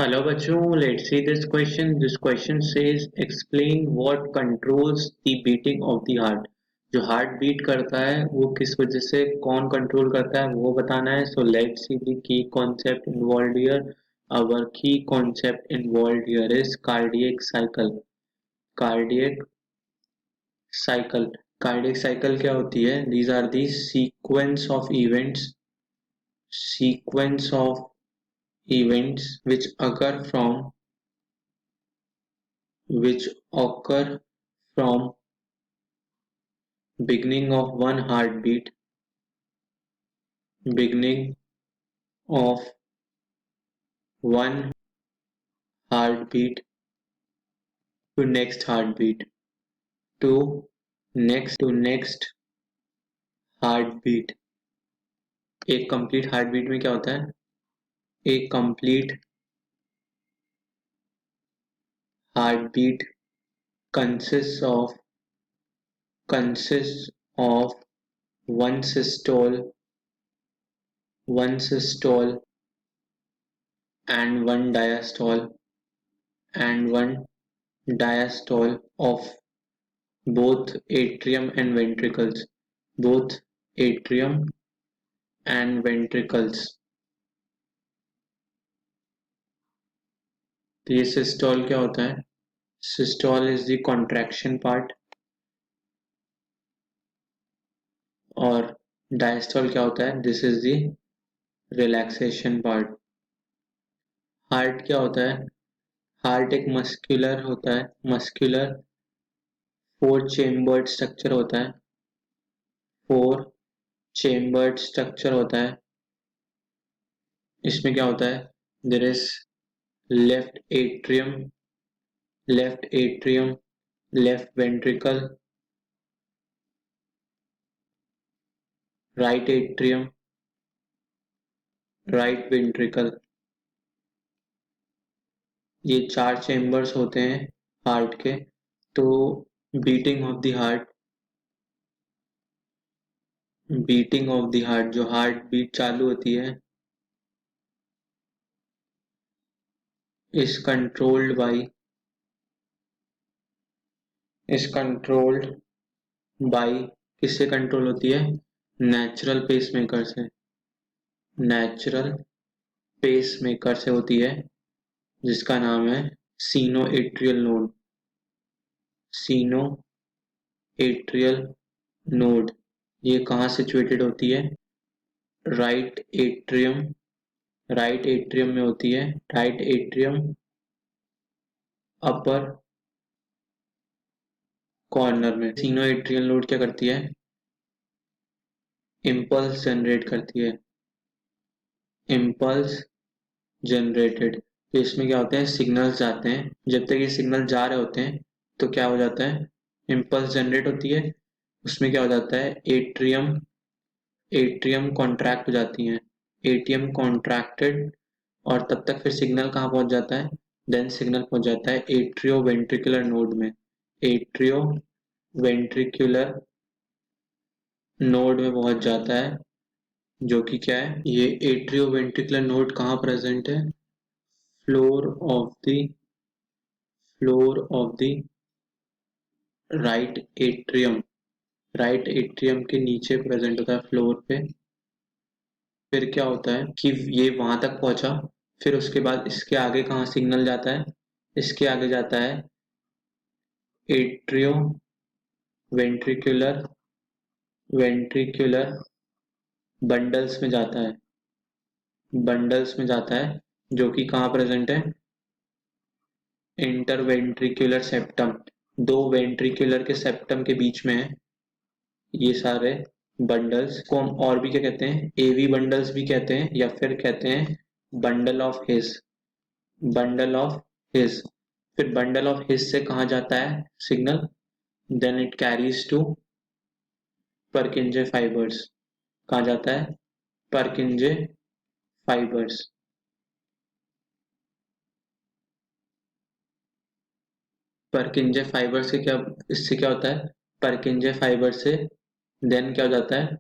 Hello बच्चों, let's see this question. This question says explain what controls the beating of the heart. जो heart beat करता है वो किस वजह से कौन कंट्रोल करता है वो बताना है. So let's see the key concept involved here. Our key concept involved here is cardiac cycle. Cardiac cycle. Cardiac cycle क्या होती है? These are the sequence of events. Sequence of events which occur from beginning of one beginning of one heartbeat to next heartbeat to next heartbeat. एक complete heartbeat में क्या होता है? एक complete heartbeat consists of one systole and one diastole of both atrium and ventricles. Both atrium and ventricles. तो ये systole क्या होता है? Systole is the contraction part और डायस्टोल क्या होता है? This is the relaxation part. Heart क्या होता है? हार्ट एक मस्कुलर होता है. मस्कुलर 4 चेम्बर्ड स्ट्रक्चर होता है. 4 चेम्बर्ड स्ट्रक्चर होता है. इसमें क्या होता है? There is left atrium, left ventricle, right atrium, right ventricle. ये 4 चेम्बर्स होते हैं हार्ट के. तो बीटिंग ऑफ द हार्ट जो हार्ट बीट चालू होती है इज कंट्रोल्ड बाय किससे कंट्रोल होती है? नेचुरल पेसमेकर से. नेचुरल पेसमेकर से होती है जिसका नाम है sinoatrial node. Sinoatrial node. ये कहाँ सिचुएटेड होती है? राइट एट्रियम में होती है. राइट एट्रियम अपर कॉर्नर में. सीनोएट्रियल नोड क्या करती है? इम्पल्स जनरेट करती है. Impulse generated. तो इसमें क्या होते हैं? सिग्नल्स जाते हैं. जब तक ये सिग्नल जा रहे होते हैं तो क्या हो जाता है? इम्पल्स जनरेट होती है. उसमें क्या हो जाता है? एट्रियम कॉन्ट्रैक्ट हो जाती है. ATM contracted. और तब तक फिर सिग्नल कहाँ पहुंच जाता है? देन सिग्नल पहुंच जाता है एट्रियो वेंट्रिकुलर नोड में. एट्रियो वेंट्रिकुलर नोड में पहुंच जाता है जो कि क्या है? ये एट्रियो वेंट्रिकुलर नोड कहाँ प्रेजेंट है? Floor of the right atrium के नीचे प्रेजेंट होता है, फ्लोर पे. फिर क्या होता है कि ये वहां तक पहुंचा. फिर उसके बाद इसके आगे कहाँ सिग्नल जाता है? इसके आगे जाता है एट्रियो वेंट्रिकुलर बंडल्स में जाता है जो कि कहाँ प्रेजेंट है? Interventricular septum. 2 वेंट्रिकुलर के सेप्टम के बीच में है ये सारे बंडल्स. को हम और भी क्या कहते हैं? एवी बंडल्स भी कहते हैं या फिर कहते हैं बंडल ऑफ हिस. फिर बंडल ऑफ हिस से कहाँ जाता है signal? Then it carries to Purkinje fibres. कहाँ जाता है? परकिंजे फाइबर्स. परकिंजे फाइबर से क्या, इससे क्या होता है? परकिंजे फाइबर से देन क्या हो जाता है?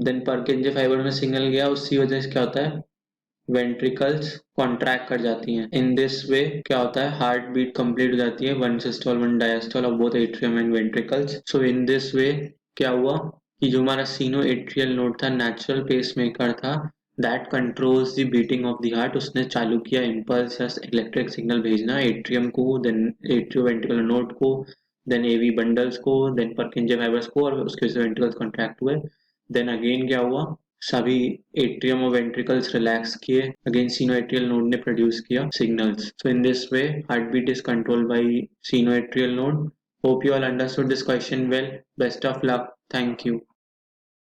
देन परकिंजे फाइबर में सिग्नल गया, उसी वजह से क्या होता है, वेंट्रिकल्स कॉन्ट्रैक्ट कर जाती हैं। इन दिस वे क्या होता है, हार्ट बीट कंप्लीट हो जाती है, one systole one diastole of both atrium and ventricles. So in this वे क्या हुआ कि जो हमारा सीनो एट्रियल नोड था, नेचुरल पेसमेकर था, that controls the beating of the heart, उसने चालू किया इम्पल्स या इलेक्ट्रिक सिग्नल भेजना एट्रियम को, देन एट्रियो वेंट्रिकुलर नोड को, देन एवी बंडल्स को, देन परकिंजे फाइबर्स को, और उसके वजह से वेंट्रिकल्स कॉन्ट्रैक्ट हुए। देन अगेन क्या हुआ, सभी एट्रियम और वेंट्रिकल्स रिलैक्स किए, अगेन सिनोएट्रियल नोड ने प्रोड्यूस किया signals. So in this way heart beat is controlled by sinoatrial node. Hope you all understood this question well. Best of luck. Thank you.